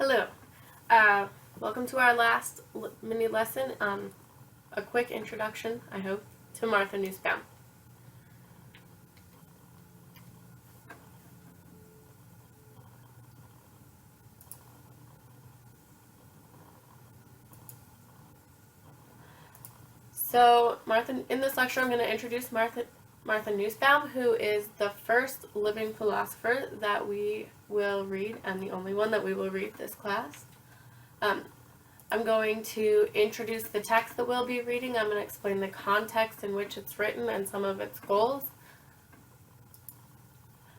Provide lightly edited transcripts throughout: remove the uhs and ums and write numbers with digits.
Hello. Welcome to our last mini lesson. A quick introduction, I hope, to Martha Nussbaum. So, in this lecture, I'm going to introduce Martha Nussbaum, who is the first living philosopher that we will read, and the only one that we will read this class. I'm going to introduce the text that we'll be reading. I'm going to explain the context in which it's written and some of its goals.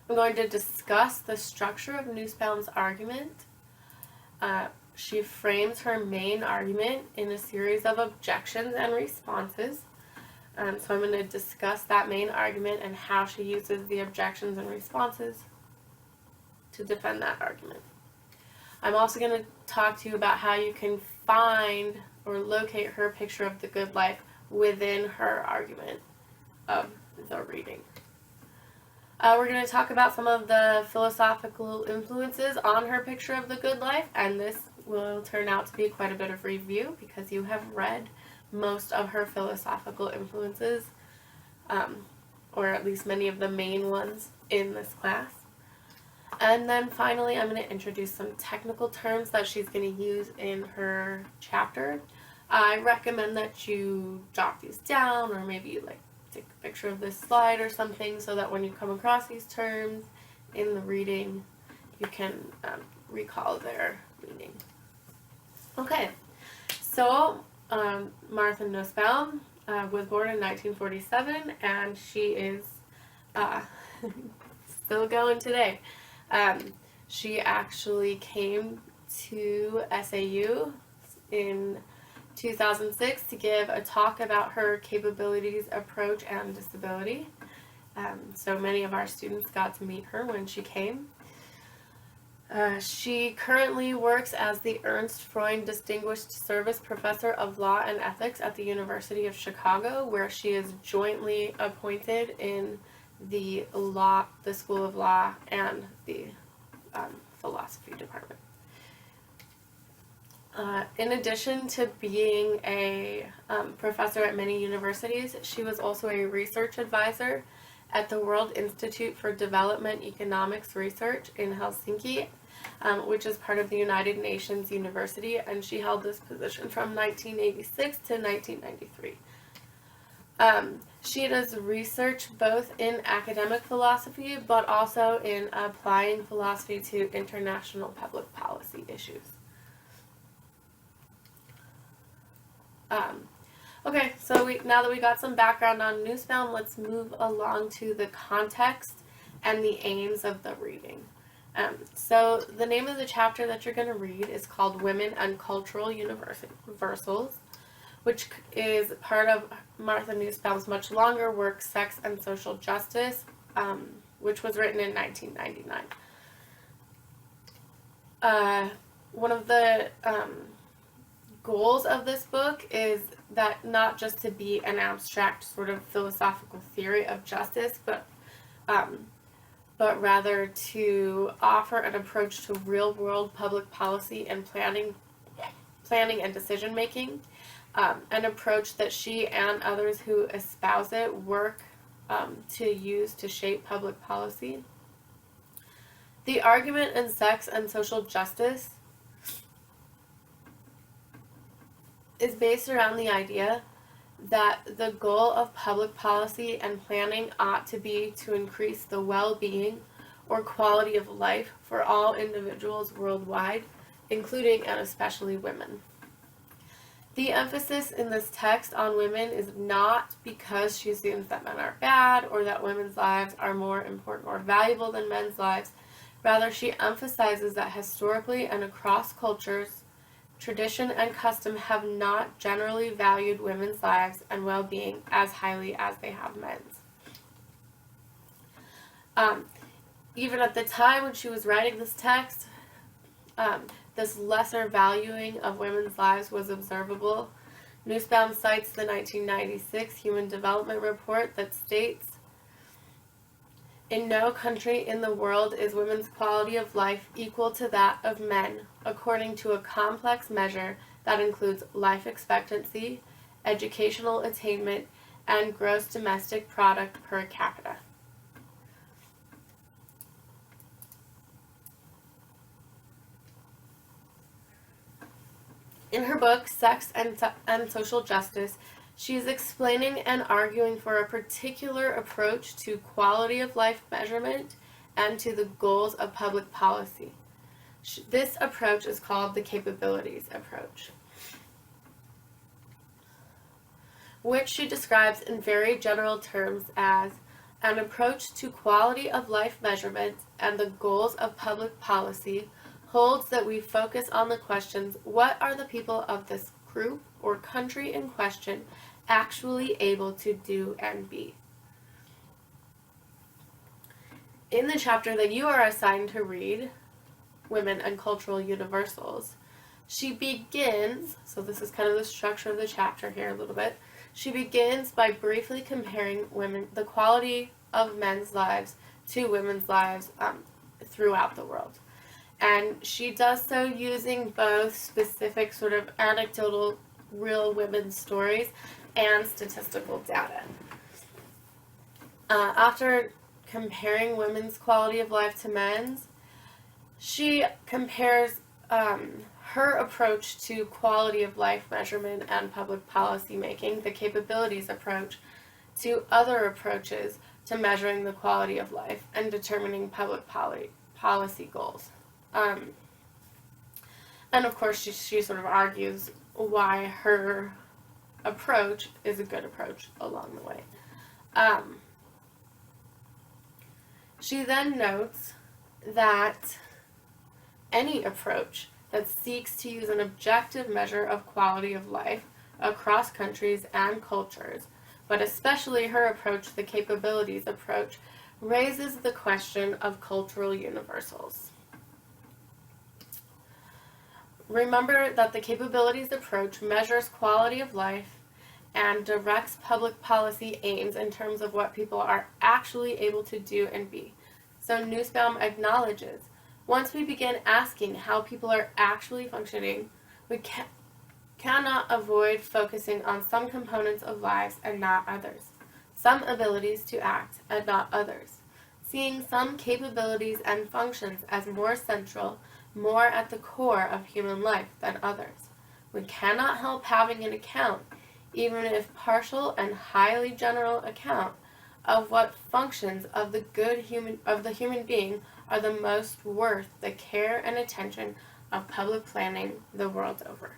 I'm going to discuss the structure of Nussbaum's argument. She frames her main argument in a series of objections and responses. So I'm going to discuss that main argument and how she uses the objections and responses to defend that argument. I'm also going to talk to you about how you can find or locate her picture of the good life within her argument of the reading. We're going to talk about some of the philosophical influences on her picture of the good life, and this will turn out to be quite a bit of review because you have read most of her philosophical influences, or at least many of the main ones in this class. And then finally, I'm going to introduce some technical terms that she's going to use in her chapter. I recommend that you jot these down, or maybe take a picture of this slide or something, so that when you come across these terms in the reading, you can recall their meaning. Okay, so Martha Nussbaum was born in 1947, and she is still going today. She actually came to SAU in 2006 to give a talk about her capabilities, approach, and disability. So many of our students got to meet her when she came. She currently works as the Ernst Freund Distinguished Service Professor of Law and Ethics at the University of Chicago, where she is jointly appointed in the School of Law and the Philosophy Department. In addition to being a professor at many universities, she was also a research advisor at the World Institute for Development Economics Research in Helsinki, which is part of the United Nations University, and she held this position from 1986 to 1993. She does research both in academic philosophy, but also in applying philosophy to international public policy issues. Okay, so now that we got some background on Nussbaum, let's move along to the context and the aims of the reading. So the name of the chapter that you're going to read is called Women and Cultural Universals, which is part of Martha Nussbaum's much longer work, Sex and Social Justice, which was written in 1999. One of the goals of this book is that not just to be an abstract sort of philosophical theory of justice, but rather to offer an approach to real-world public policy and planning and decision-making, an approach that she and others who espouse it work to use to shape public policy. The argument in Sex and Social Justice is based around the idea that the goal of public policy and planning ought to be to increase the well-being or quality of life for all individuals worldwide, including and especially women. The emphasis in this text on women is not because she assumes that men are bad or that women's lives are more important or valuable than men's lives. Rather, she emphasizes that historically and across cultures, tradition and custom have not generally valued women's lives and well-being as highly as they have men's. Even at the time when she was writing this text, this lesser valuing of women's lives was observable. Nussbaum cites the 1996 Human Development Report that states, In no country in the world is women's quality of life equal to that of men, according to a complex measure that includes life expectancy, educational attainment, and gross domestic product per capita. In her book, Sex and Social Justice, she is explaining and arguing for a particular approach to quality of life measurement and to the goals of public policy. This approach is called the capabilities approach, which she describes in very general terms as an approach to quality of life measurement and the goals of public policy holds that we focus on the questions, what are the people of this group or country in question actually able to do and be? In the chapter that you are assigned to read, Women and Cultural Universals, she begins, so this is kind of the structure of the chapter here a little bit, she begins by briefly comparing the quality of men's lives to women's lives throughout the world. And she does so using both specific sort of anecdotal, real women's stories and statistical data. After comparing women's quality of life to men's, she compares her approach to quality of life measurement and public policy making, the capabilities approach, to other approaches to measuring the quality of life and determining public policy goals. And of course, she sort of argues why her approach is a good approach along the way. She then notes that any approach that seeks to use an objective measure of quality of life across countries and cultures, but especially her approach, the capabilities approach, raises the question of cultural universals. Remember that the capabilities approach measures quality of life and directs public policy aims in terms of what people are actually able to do and be. So Nussbaum acknowledges, once we begin asking how people are actually functioning, we cannot avoid focusing on some components of lives and not others, some abilities to act and not others, seeing some capabilities and functions as more central, more at the core of human life than others. We cannot help having an account, even if partial and highly general account, of what functions of the human being are the most worth the care and attention of public planning the world over.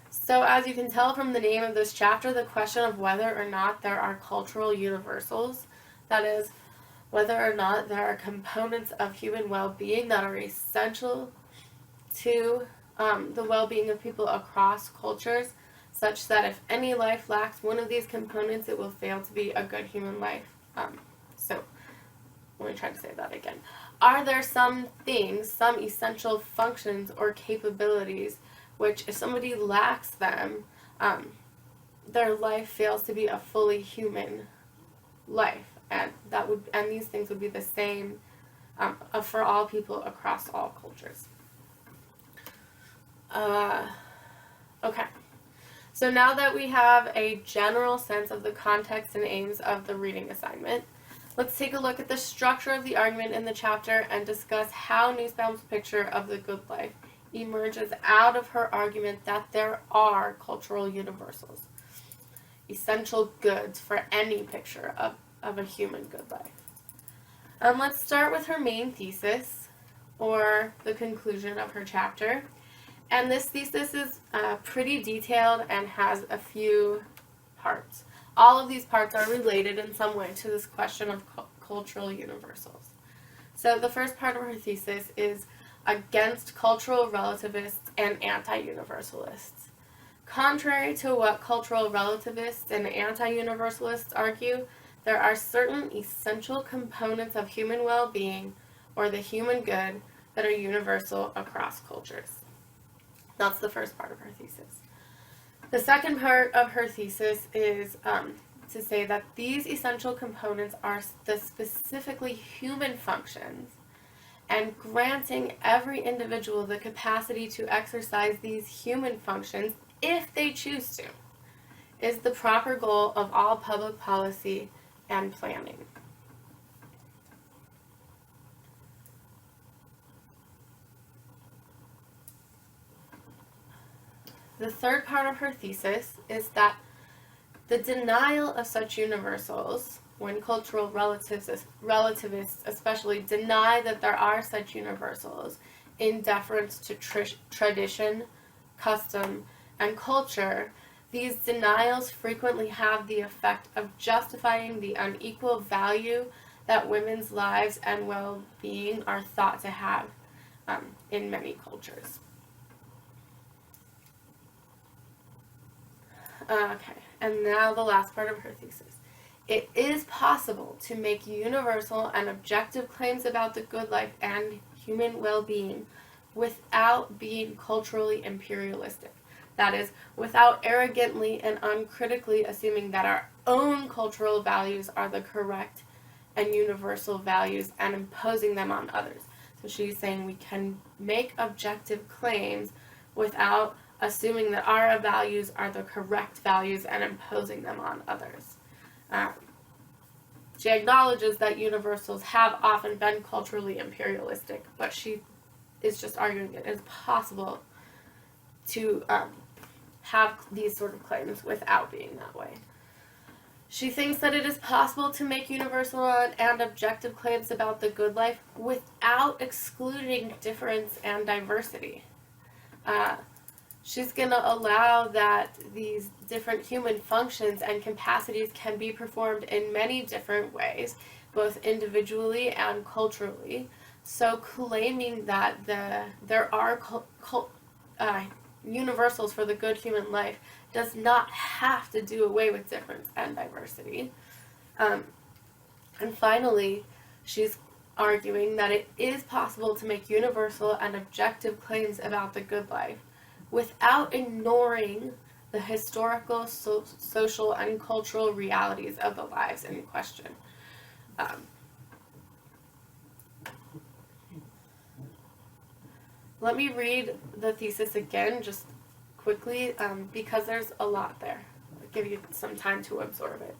So as you can tell from the name of this chapter, the question of whether or not there are cultural universals, that is, whether or not there are components of human well-being that are essential to the well-being of people across cultures, such that if any life lacks one of these components, it will fail to be a good human life. So, let me try to say that again. Are there some things, some essential functions or capabilities, which if somebody lacks them, their life fails to be a fully human life? And these things would be the same for all people across all cultures. Okay. So now that we have a general sense of the context and aims of the reading assignment, let's take a look at the structure of the argument in the chapter and discuss how Nussbaum's picture of the good life emerges out of her argument that there are cultural universals, essential goods for any picture of a human good life. Let's start with her main thesis, or the conclusion of her chapter. And this thesis is pretty detailed and has a few parts. All of these parts are related in some way to this question of cultural universals. So the first part of her thesis is against cultural relativists and anti-universalists. Contrary to what cultural relativists and anti-universalists argue, there are certain essential components of human well-being, or the human good, that are universal across cultures. That's the first part of her thesis. The second part of her thesis is to say that these essential components are the specifically human functions, and granting every individual the capacity to exercise these human functions, if they choose to, is the proper goal of all public policy and planning. The third part of her thesis is that the denial of such universals, when cultural relativists especially deny that there are such universals in deference to tradition, custom, and culture, these denials frequently have the effect of justifying the unequal value that women's lives and well-being are thought to have in many cultures. Okay, and now the last part of her thesis. It is possible to make universal and objective claims about the good life and human well-being without being culturally imperialistic. That is, without arrogantly and uncritically assuming that our own cultural values are the correct and universal values and imposing them on others. So she's saying we can make objective claims without assuming that our values are the correct values and imposing them on others. She acknowledges that universals have often been culturally imperialistic, but she is just arguing it is possible to have these sort of claims without being that way. She thinks that it is possible to make universal and objective claims about the good life without excluding difference and diversity. She's going to allow that these different human functions and capacities can be performed in many different ways, both individually and culturally. So claiming that there are universals for the good human life does not have to do away with difference and diversity. And finally, she's arguing that it is possible to make universal and objective claims about the good life without ignoring the historical, social, and cultural realities of the lives in question. Let me read the thesis again, just quickly, because there's a lot there. I'll give you some time to absorb it.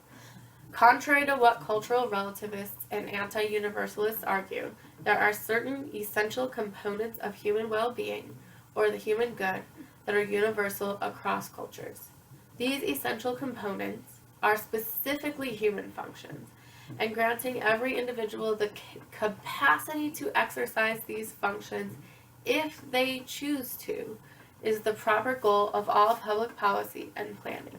Contrary to what cultural relativists and anti-universalists argue, there are certain essential components of human well-being, or the human good, that are universal across cultures. These essential components are specifically human functions, and granting every individual the capacity to exercise these functions if they choose to is the proper goal of all public policy and planning.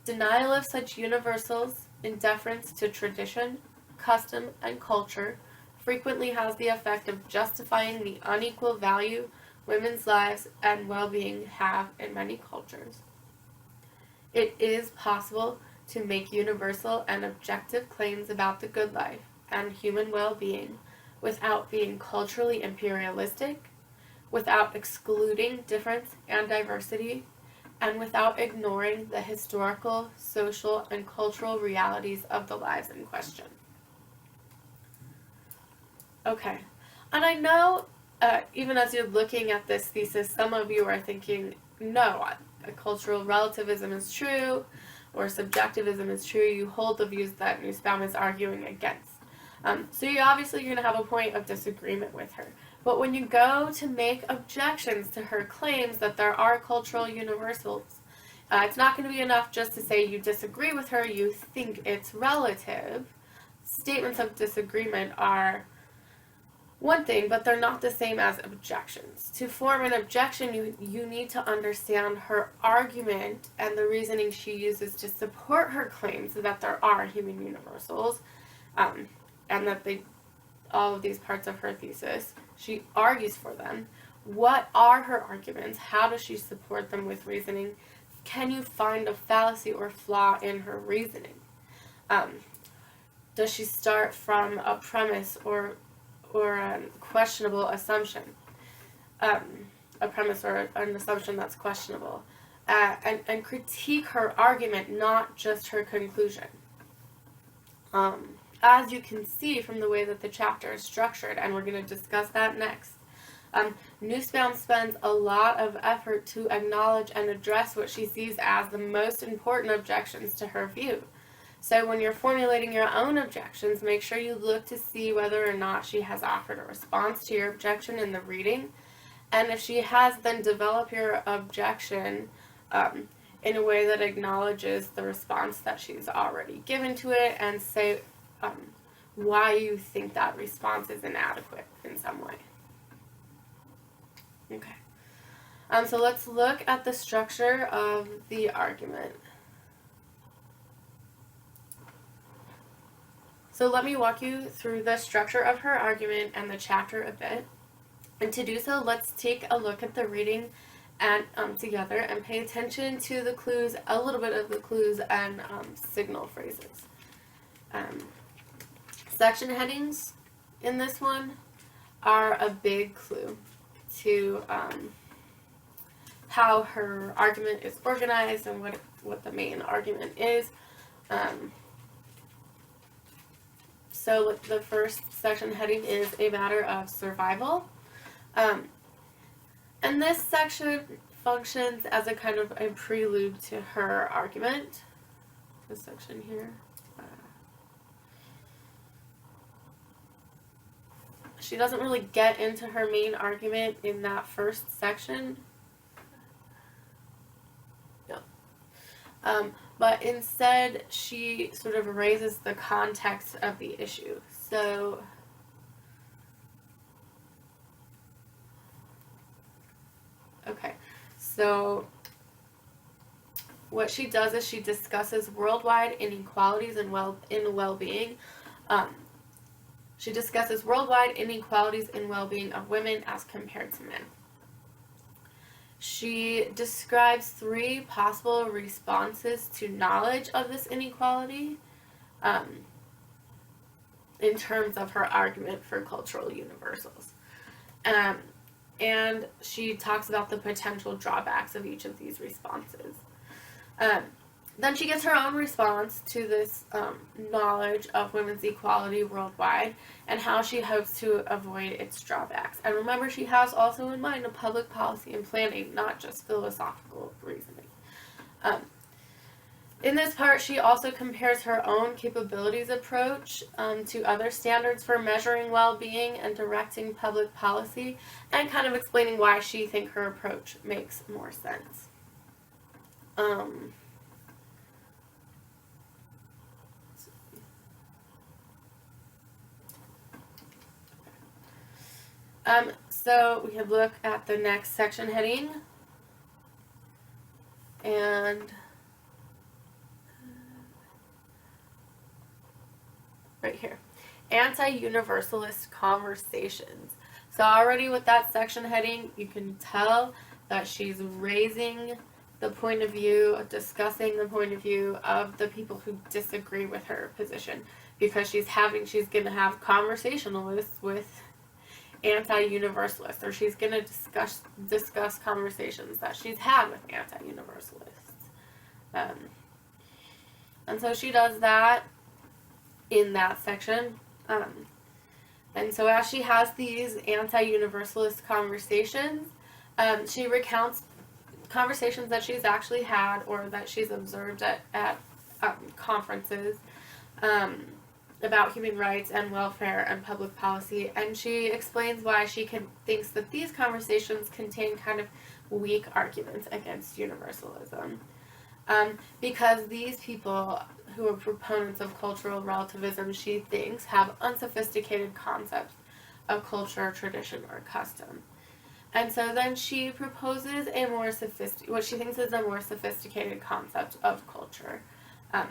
Denial of such universals in deference to tradition, custom, and culture frequently has the effect of justifying the unequal value women's lives and well-being have in many cultures. It is possible to make universal and objective claims about the good life and human well-being without being culturally imperialistic, without excluding difference and diversity, and without ignoring the historical, social, and cultural realities of the lives in question. Okay, and I know even as you're looking at this thesis, some of you are thinking, no, cultural relativism is true, or subjectivism is true. You hold the views that Nussbaum is arguing against. So you're going to have a point of disagreement with her. But when you go to make objections to her claims that there are cultural universals, it's not going to be enough just to say you disagree with her, you think it's relative. Statements of disagreement are one thing, but they're not the same as objections. To form an objection, you need to understand her argument and the reasoning she uses to support her claims that there are human universals, and that all of these parts of her thesis, she argues for them. What are her arguments? How does she support them with reasoning? Can you find a fallacy or flaw in her reasoning? Does she start from a premise or a questionable assumption, a premise or an assumption that's questionable? and critique her argument, not just her conclusion. As you can see from the way that the chapter is structured, and we're going to discuss that next, Nussbaum spends a lot of effort to acknowledge and address what she sees as the most important objections to her view. So when you're formulating your own objections, make sure you look to see whether or not she has offered a response to your objection in the reading. And if she has, then develop your objection in a way that acknowledges the response that she's already given to it, and say why you think that response is inadequate in some way. Okay. So let's look at the structure of the argument. So let me walk you through the structure of her argument and the chapter a bit. And to do so, let's take a look at the reading and together and pay attention to the clues, a little bit of the clues and signal phrases. Section headings in this one are a big clue to how her argument is organized and what the main argument is. So the first section heading is a matter of survival. And this section functions as a kind of a prelude to her argument. This section here. She doesn't really get into her main argument in that first section. No. But instead, she sort of raises the context of the issue. So, okay. So, what she does is she discusses worldwide inequalities in well-being. She discusses worldwide inequalities in well-being of women as compared to men. She describes 3 possible responses to knowledge of this inequality in terms of her argument for cultural universals. And she talks about the potential drawbacks of each of these responses. Then she gives her own response to this knowledge of women's equality worldwide and how she hopes to avoid its drawbacks. And remember, she has also in mind a public policy and planning, not just philosophical reasoning. In this part, she also compares her own capabilities approach to other standards for measuring well-being and directing public policy, and kind of explaining why she thinks her approach makes more sense. So we can look at the next section heading, and right here, anti-universalist conversations. So already with that section heading, you can tell that she's raising the point of view, discussing the point of view of the people who disagree with her position, because she's going to have conversationalists with anti-universalists, or she's going to discuss conversations that she's had with anti-universalists. And so she does that in that section. And so as she has these anti-universalist conversations, she recounts conversations that she's actually had or that she's observed at conferences about human rights and welfare and public policy, and she explains why she thinks that these conversations contain kind of weak arguments against universalism. Because these people who are proponents of cultural relativism, she thinks, have unsophisticated concepts of culture, tradition, or custom. And so then she proposes what she thinks is a more sophisticated concept of culture.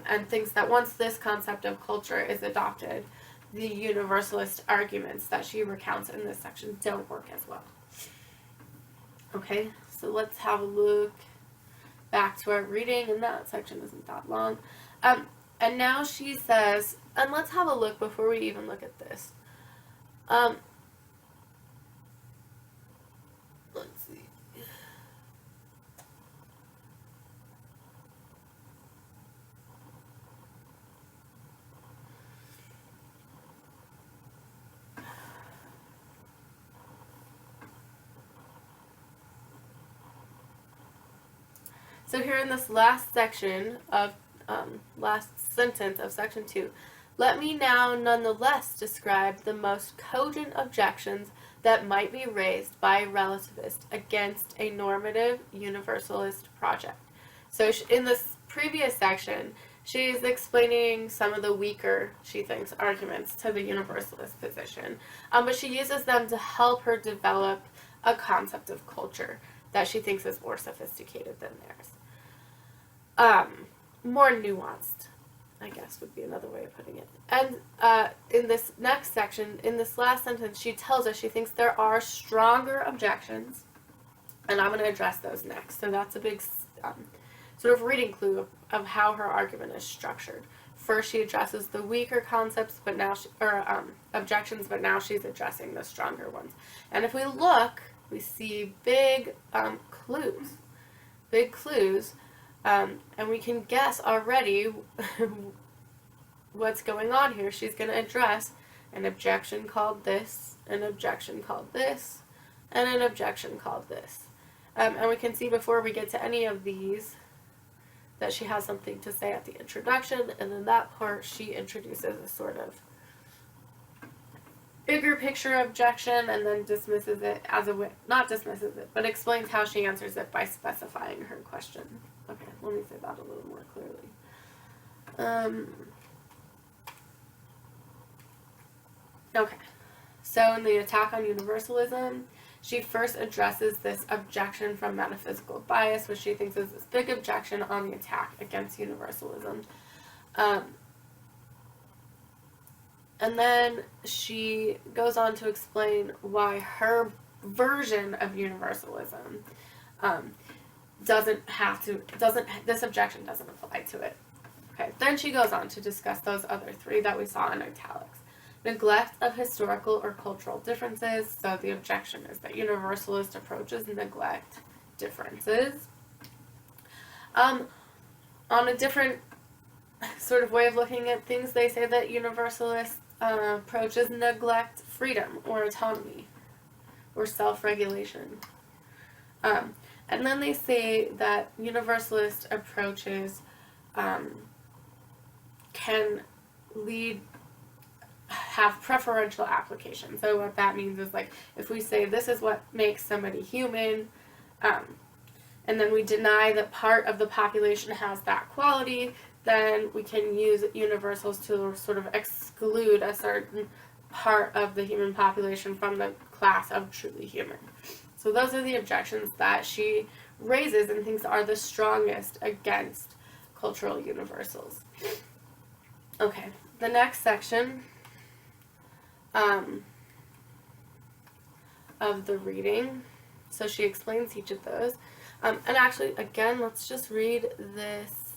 And thinks that once this concept of culture is adopted, the universalist arguments that she recounts in this section don't work as well. Okay, so let's have a look back to our reading, and that section isn't that long. And now she says, and let's have a look before we even look at this. Let's see. So here in this last section of, last sentence of section 2, let me now nonetheless describe the most cogent objections that might be raised by a relativist against a normative universalist project. So in this previous section, she's explaining some of the weaker, she thinks, arguments to the universalist position, but she uses them to help her develop a concept of culture that she thinks is more sophisticated than theirs. More nuanced, I guess would be another way of putting it. And in this next section, in this last sentence, she tells us she thinks there are stronger objections, and I'm going to address those next. So that's a big sort of reading clue of how her argument is structured. First, she addresses the weaker concepts, but now objections, but now she's addressing the stronger ones. And if we look, we see big clues, and we can guess already what's going on here. She's going to address an objection called this, an objection called this, and an objection called this. And we can see before we get to any of these that she has something to say at the introduction, and in that part she introduces a sort of bigger picture objection and then dismisses it as a way, not dismisses it, but explains how she answers it by specifying her question. Okay, let me say that a little more clearly. Okay, so in the attack on universalism, she first addresses this objection from metaphysical bias, which she thinks is this big objection on the attack against universalism. And then she goes on to explain why her version of universalism this objection doesn't apply to it. Okay, then she goes on to discuss those other three that we saw in italics. Neglect of historical or cultural differences. So the objection is that universalist approaches neglect differences. On a different sort of way of looking at things, they say that universalist approaches neglect freedom or autonomy or self-regulation. And then they say that universalist approaches can have preferential application. So what that means is, like, if we say this is what makes somebody human, and then we deny that part of the population has that quality, then we can use universals to sort of exclude a certain part of the human population from the class of truly human. So those are the objections that she raises and thinks are the strongest against cultural universals. Okay, the next section of the reading. So she explains each of those. And actually, again, let's just read this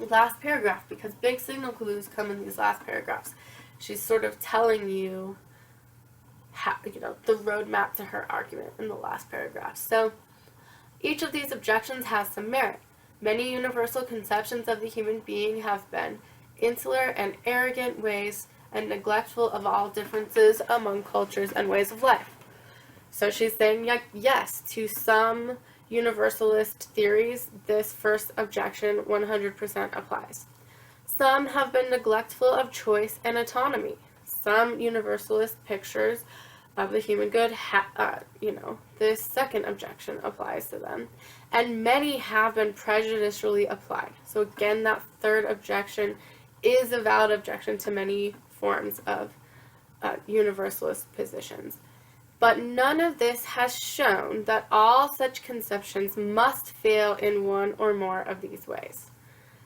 last paragraph, because big signal clues come in these last paragraphs. She's sort of telling you how, the roadmap to her argument in the last paragraph. So each of these objections has some merit. Many universal conceptions of the human being have been insular and arrogant ways and neglectful of all differences among cultures and ways of life. So she's saying, yes, to some universalist theories, this first objection 100% applies. Some have been neglectful of choice and autonomy. Some universalist pictures of the human good, this second objection applies to them. And many have been prejudicially applied. So again, that third objection is a valid objection to many forms of universalist positions. But none of this has shown that all such conceptions must fail in one or more of these ways.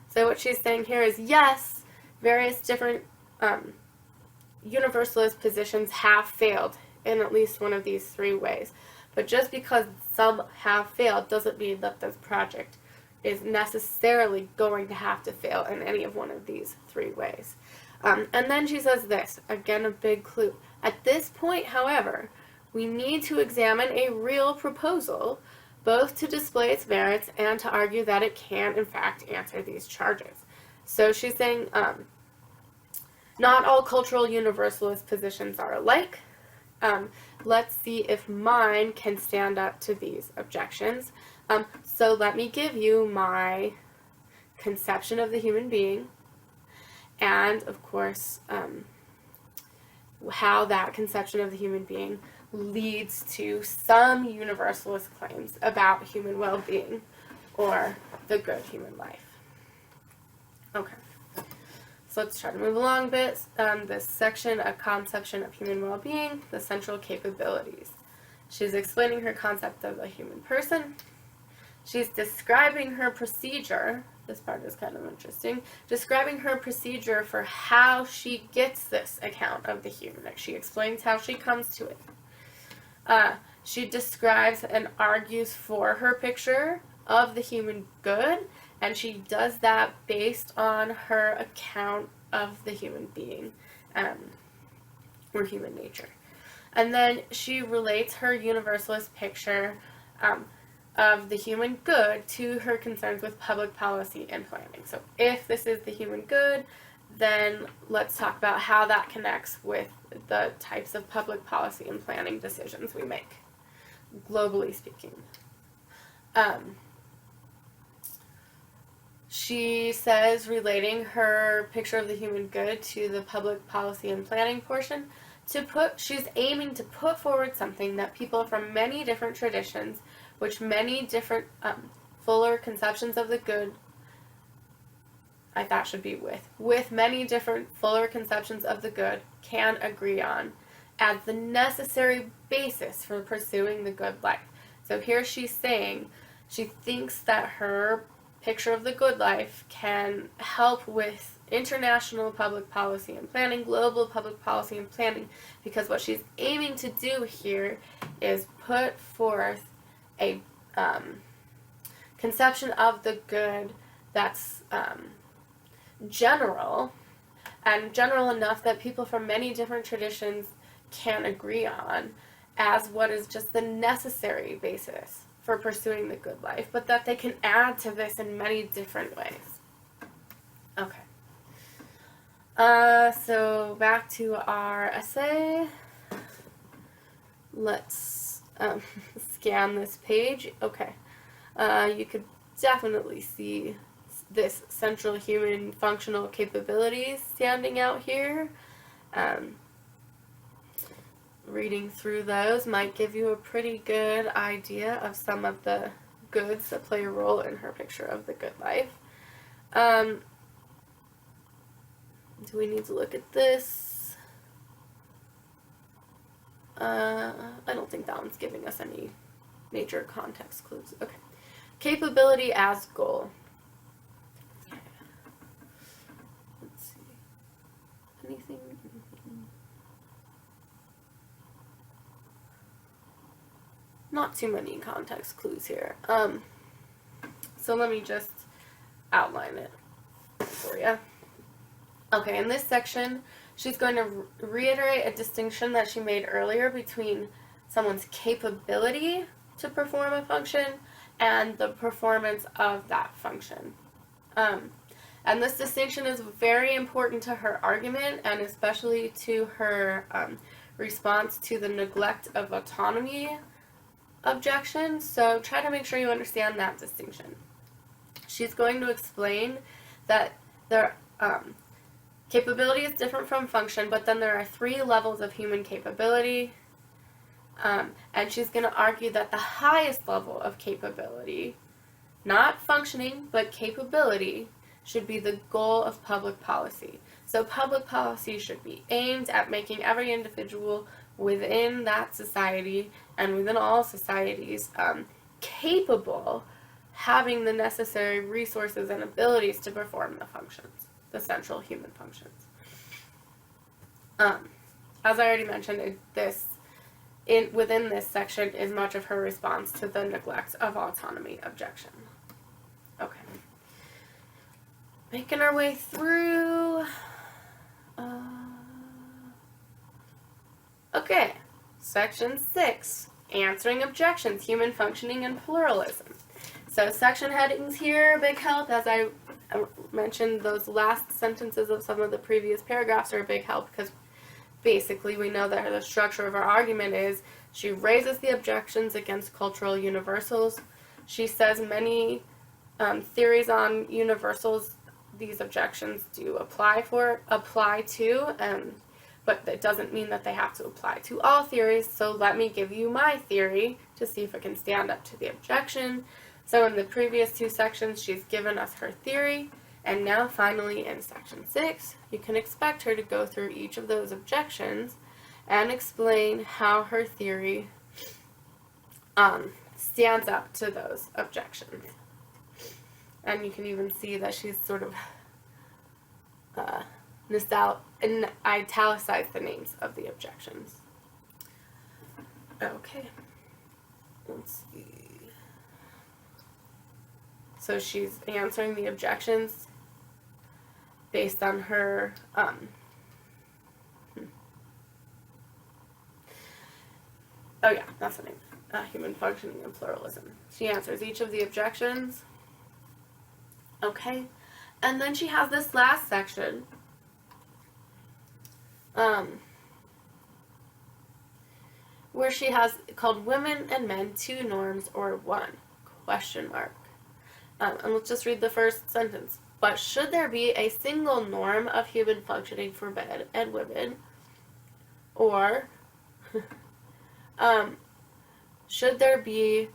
So what she's saying here is, yes, various different universalist positions have failed in at least one of these three ways. But just because some have failed doesn't mean that this project is necessarily going to have to fail in any of one of these three ways. And then she says this, again a big clue. At this point, however, we need to examine a real proposal, both to display its merits and to argue that it can, in fact, answer these charges. So she's saying not all cultural universalist positions are alike. Let's see if mine can stand up to these objections. So let me give you my conception of the human being, and of course, how that conception of the human being leads to some universalist claims about human well-being or the good human life. Okay, so let's try to move along a bit. This section, a conception of human well-being, the central capabilities. She's explaining her concept of a human person. She's describing her procedure. This part is kind of interesting. Describing her procedure for how she gets this account of the human. She explains how she comes to it. She describes and argues for her picture of the human good, and she does that based on her account of the human being, or human nature. And then she relates her universalist picture of the human good to her concerns with public policy and planning. So if this is the human good, then let's talk about how that connects with the types of public policy and planning decisions we make, globally speaking. She says, relating her picture of the human good to the public policy and planning portion, she's aiming to put forward something that people from many different traditions, which many different fuller conceptions of the good, with many different fuller conceptions of the good, can agree on as the necessary basis for pursuing the good life. So here she's saying she thinks that her picture of the good life can help with international public policy and planning, global public policy and planning, because what she's aiming to do here is put forth a conception of the good that's general, and general enough that people from many different traditions can agree on as what is just the necessary basis for pursuing the good life, but that they can add to this in many different ways. Okay. So back to our essay. Let's scan this page. Okay. You could definitely see this central human functional capabilities standing out here. Reading through those might give you a pretty good idea of some of the goods that play a role in her picture of the good life. Do we need to look at this? I don't think that one's giving us any major context clues. Okay. Capability as goal. Let's see. Anything? Not too many context clues here. So let me just outline it for you. Okay, in this section, she's going to reiterate a distinction that she made earlier between someone's capability to perform a function and the performance of that function. And this distinction is very important to her argument, and especially to her response to the neglect of autonomy objection. So try to make sure you understand that distinction. She's going to explain that there capability is different from function, but then there are 3 levels of human capability. And she's going to argue that the highest level of capability, not functioning, but capability, should be the goal of public policy. So public policy should be aimed at making every individual within that society and within all societies capable, having the necessary resources and abilities to perform the functions, the central human functions. As I already mentioned, within this section is much of her response to the neglect of autonomy objection. Okay. Making our way through. Okay, section 6, answering objections, human functioning and pluralism. So section headings here, big help. As I mentioned, those last sentences of some of the previous paragraphs are a big help, because basically we know that the structure of our argument is she raises the objections against cultural universals. She says many theories on universals these objections do apply to, but that doesn't mean that they have to apply to all theories. So let me give you my theory to see if it can stand up to the objection. So in the previous 2 sections, she's given us her theory, and now finally in section 6, you can expect her to go through each of those objections and explain how her theory stands up to those objections. And you can even see that she's sort of italicized the names of the objections. Okay. Let's see. So she's answering the objections based on her oh yeah, that's the name. Human functioning and pluralism. She answers each of the objections. Okay. And then she has this last section where she has called Women and Men, 2 Norms or 1? And let's just read the first sentence. But should there be a single norm of human functioning for men and women? Or should there be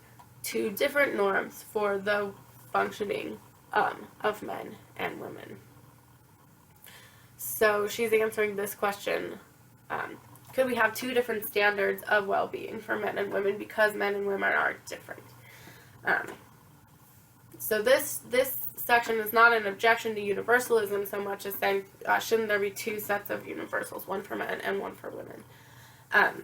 2 different norms for the functioning of men and women? So she's answering this question. Could we have 2 different standards of well-being for men and women because men and women are different? So this section is not an objection to universalism so much as saying, shouldn't there be 2 sets of universals, one for men and one for women? And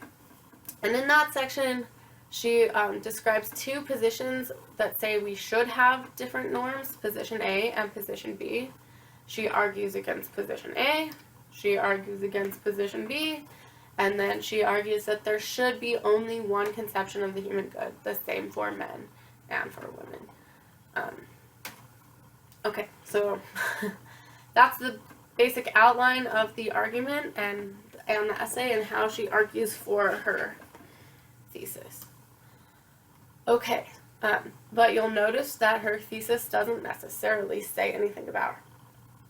in that section, she describes 2 positions that say we should have different norms, position A and position B. She argues against position A, she argues against position B, and then she argues that there should be only one conception of the human good, the same for men and for women. Okay, so that's the basic outline of the argument and the essay and how she argues for her thesis. Okay, but you'll notice that her thesis doesn't necessarily say anything about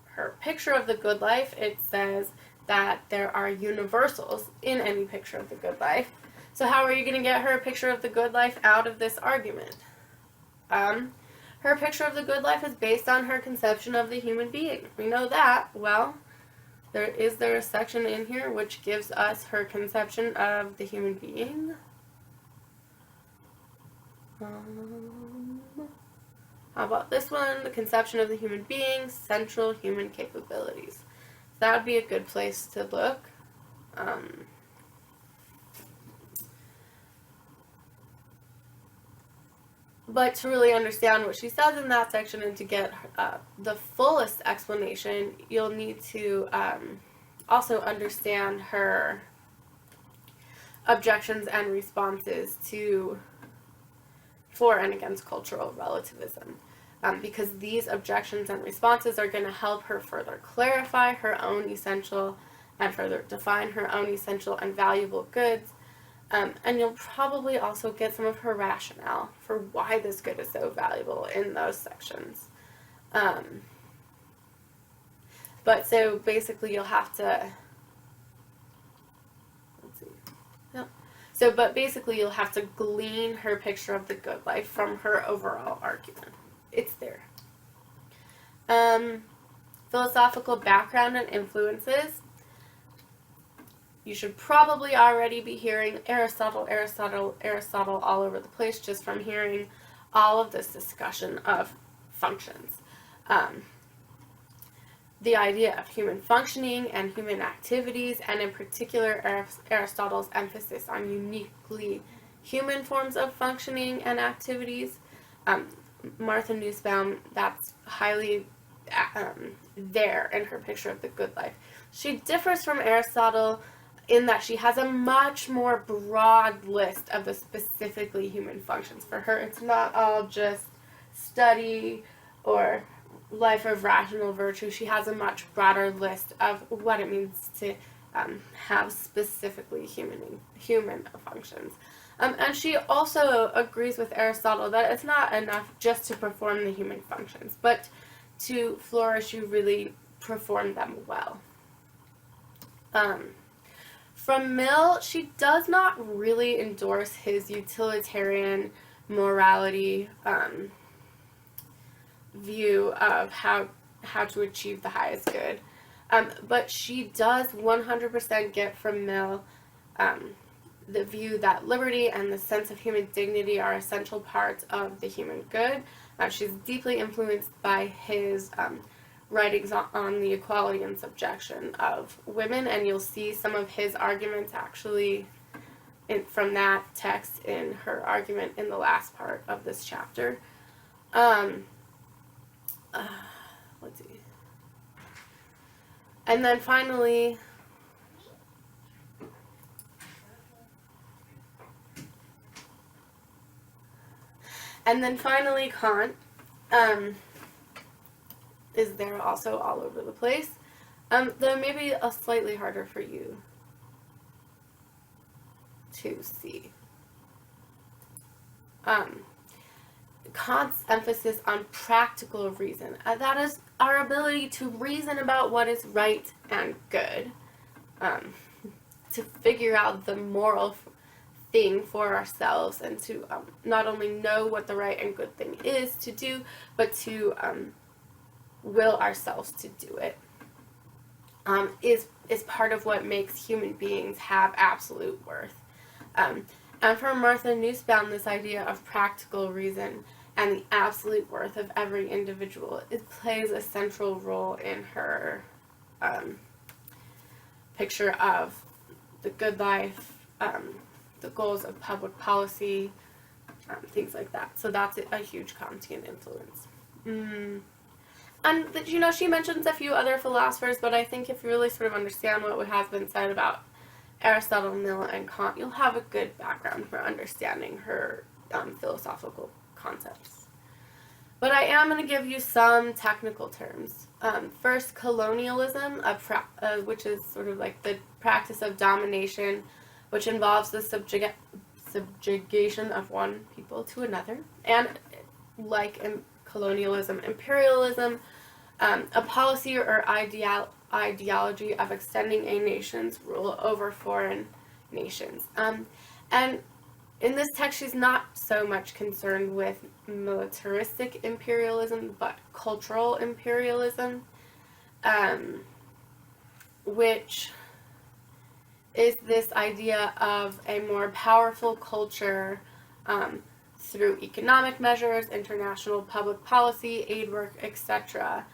her picture of the good life. It says that there are universals in any picture of the good life. So how are you going to get her picture of the good life out of this argument? Her picture of the good life is based on her conception of the human being. We know that. Well, is there a section in here which gives us her conception of the human being? How about this one? The conception of the human being, central human capabilities. So that would be a good place to look. But to really understand what she says in that section and to get the fullest explanation, you'll need to also understand her objections and responses for and against cultural relativism. Because these objections and responses are going to help her further clarify her own essential and further define her own essential and valuable goods. And you'll probably also get some of her rationale for why this good is so valuable in those sections. But so basically you'll have to, but basically you'll have to glean her picture of the good life from her overall argument. It's there. Philosophical background and influences. You should probably already be hearing Aristotle all over the place just from hearing all of this discussion of functions. The idea of human functioning and human activities, and in particular Aristotle's emphasis on uniquely human forms of functioning and activities. Martha Nussbaum, that's highly there in her picture of the good life. She differs from Aristotle in that she has a much more broad list of the specifically human functions. For her, it's not all just study or life of rational virtue. She has a much broader list of what it means to have specifically human functions. And she also agrees with Aristotle that it's not enough just to perform the human functions, but to flourish, you really perform them well. From Mill, she does not really endorse his utilitarian morality view of how to achieve the highest good. But she does 100% get from Mill the view that liberty and the sense of human dignity are essential parts of the human good. She's deeply influenced by his writings on the equality and subjection of women, and you'll see some of his arguments actually from that text in her argument in the last part of this chapter. Let's see. And then finally, Kant is there also all over the place, though maybe a slightly harder for you to see. Kant's emphasis on practical reason. That is our ability to reason about what is right and good, to figure out the moral thing for ourselves, and to not only know what the right and good thing is to do, but to will ourselves to do it, is part of what makes human beings have absolute worth. And for Martha Nussbaum, this idea of practical reason and the absolute worth of every individual, it plays a central role in her picture of the good life, the goals of public policy, things like that. So that's a huge Kantian influence. And, she mentions a few other philosophers, but I think if you really sort of understand what has been said about Aristotle, Mill, and Kant, you'll have a good background for understanding her philosophical concepts. But I am going to give you some technical terms. First, colonialism, which is sort of like the practice of domination, which involves the subjugation of one people to another. And like in colonialism, imperialism, a policy or ideology of extending a nation's rule over foreign nations. And in this text, she's not so much concerned with militaristic imperialism, but cultural imperialism, which is this idea of a more powerful culture through economic measures, international public policy, aid work, etc.,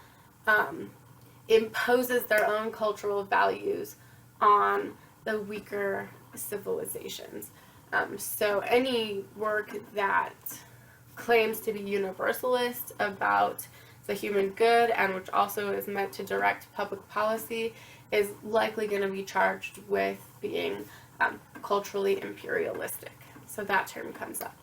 imposes their own cultural values on the weaker civilizations. So any work that claims to be universalist about the human good and which also is meant to direct public policy is likely going to be charged with being culturally imperialistic. So that term comes up.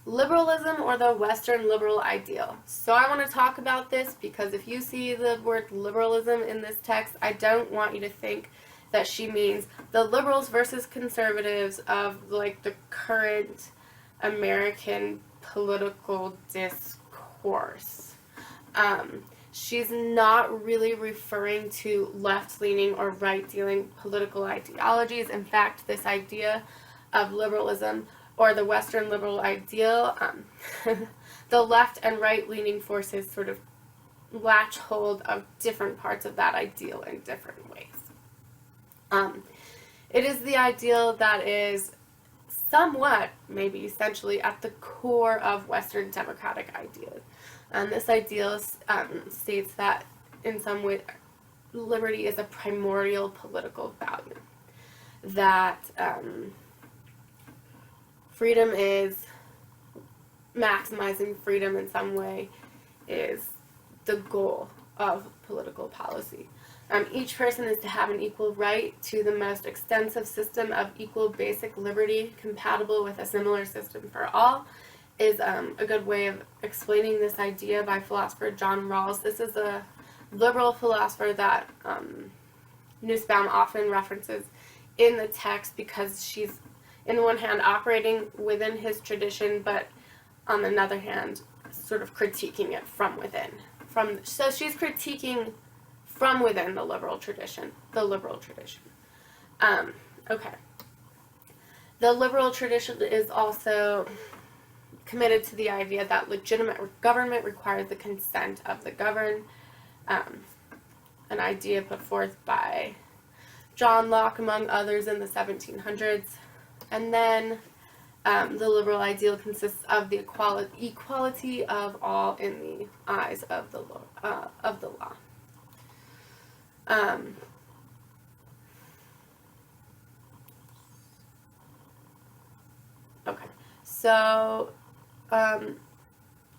Liberalism, or the Western liberal ideal. So I want to talk about this because if you see the word liberalism in this text, I don't want you to think that she means the liberals versus conservatives of like the current American political discourse. She's not really referring to left-leaning or right-dealing political ideologies. In fact, this idea of liberalism or the Western liberal ideal, the left and right-leaning forces sort of latch hold of different parts of that ideal in different ways. It is the ideal that is somewhat, maybe essentially, at the core of Western democratic ideas. And this ideal states that, in some way, liberty is a primordial political value. That freedom is, maximizing freedom in some way is the goal of political policy. Each person is to have an equal right to the most extensive system of equal basic liberty compatible with a similar system for all is a good way of explaining this idea by philosopher John Rawls. This is a liberal philosopher that Nussbaum often references in the text because she's, in the one hand, operating within his tradition, but on the other hand, sort of critiquing it from within. So she's critiquing from within the liberal tradition. Okay. The liberal tradition is also committed to the idea that legitimate government requires the consent of the governed, an idea put forth by John Locke, among others, in the 1700s. And then the liberal ideal consists of the equality of all in the eyes of the law. Okay, so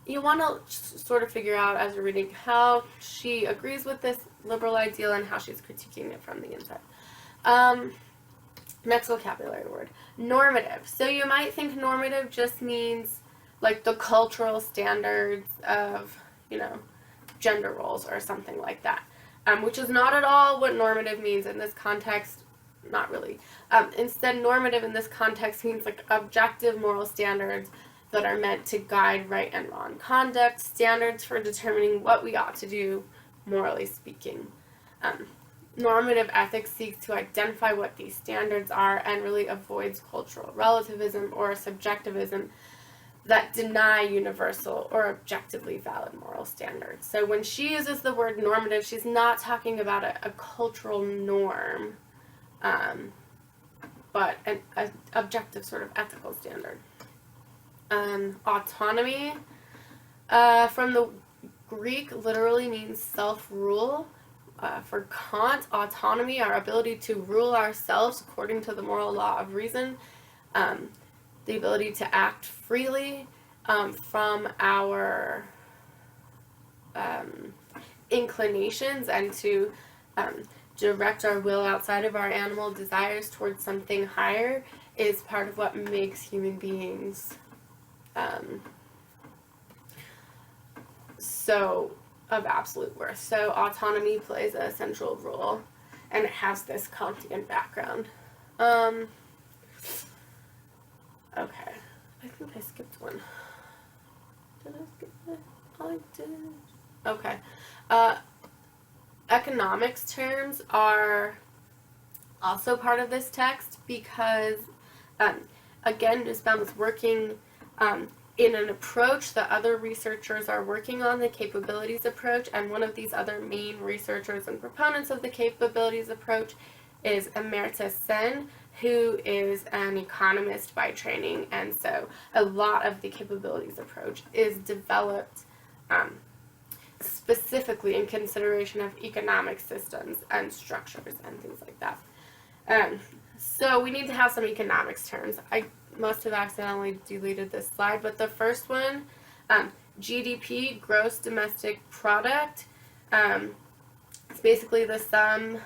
you want to sort of figure out as you're reading how she agrees with this liberal ideal and how she's critiquing it from the inside. Next vocabulary word, normative. So you might think normative just means like the cultural standards of, gender roles or something like that, which is not at all what normative means in this context. Not really. Instead, normative in this context means like objective moral standards that are meant to guide right and wrong conduct, standards for determining what we ought to do, morally speaking. Normative ethics seeks to identify what these standards are and really avoids cultural relativism or subjectivism that deny universal or objectively valid moral standards. So when she uses the word normative, she's not talking about a cultural norm, but an objective sort of ethical standard. Autonomy, from the Greek, literally means self-rule. For Kant, autonomy, our ability to rule ourselves according to the moral law of reason, the ability to act freely from our inclinations and to direct our will outside of our animal desires towards something higher is part of what makes human beings so of absolute worth. So autonomy plays a central role, and it has this Kantian background. Okay, I think I skipped one. Did I skip it? I did. Okay. Economics terms are also part of this text because, again, Nussbaum is working in an approach that other researchers are working on, the capabilities approach, and one of these other main researchers and proponents of the capabilities approach is Amartya Sen, who is an economist by training, and so a lot of the capabilities approach is developed specifically in consideration of economic systems and structures and things like that. So we need to have some economics terms. I must have accidentally deleted this slide, but the first one, GDP, gross domestic product, it's basically the sum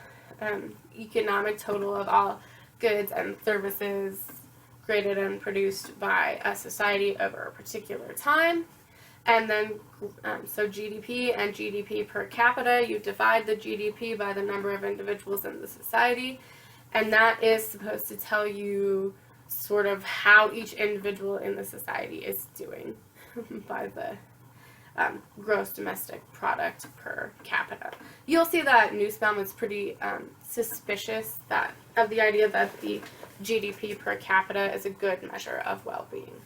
economic total of all goods and services created and produced by a society over a particular time. And then, so GDP and GDP per capita, you divide the GDP by the number of individuals in the society, and that is supposed to tell you sort of how each individual in the society is doing by the gross domestic product per capita. You'll see that Nussbaum is pretty suspicious of the idea that the GDP per capita is a good measure of well-being.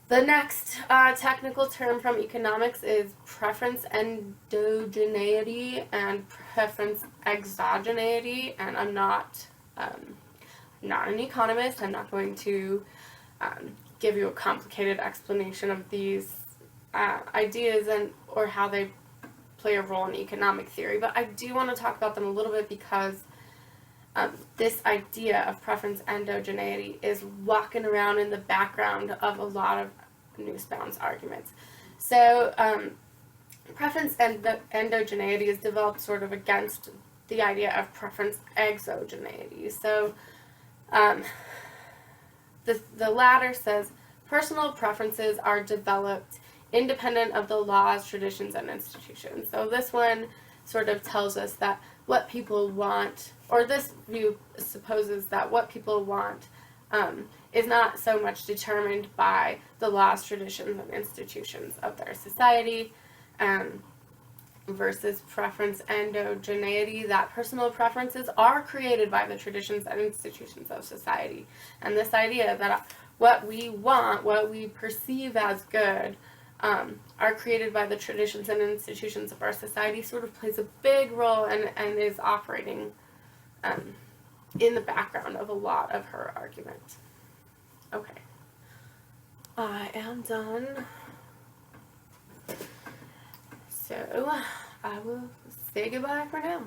The next technical term from economics is preference endogeneity and preference exogeneity, and I'm not an economist. I'm not going to give you a complicated explanation of these ideas or how they play a role in economic theory, but I do want to talk about them a little bit because this idea of preference endogeneity is walking around in the background of a lot of Nussbaum's arguments. So preference endogeneity is developed sort of against the idea of preference exogeneity. So the latter says personal preferences are developed independent of the laws, traditions, and institutions. So this one sort of tells us that what people want, or this view supposes that what people want is not so much determined by the laws, traditions, and institutions of their society, versus preference endogeneity, that personal preferences are created by the traditions and institutions of society. And this idea that what we want, what we perceive as good, are created by the traditions and institutions of our society sort of plays a big role and is operating in the background of a lot of her argument. Okay. I am done. So I will say goodbye for now.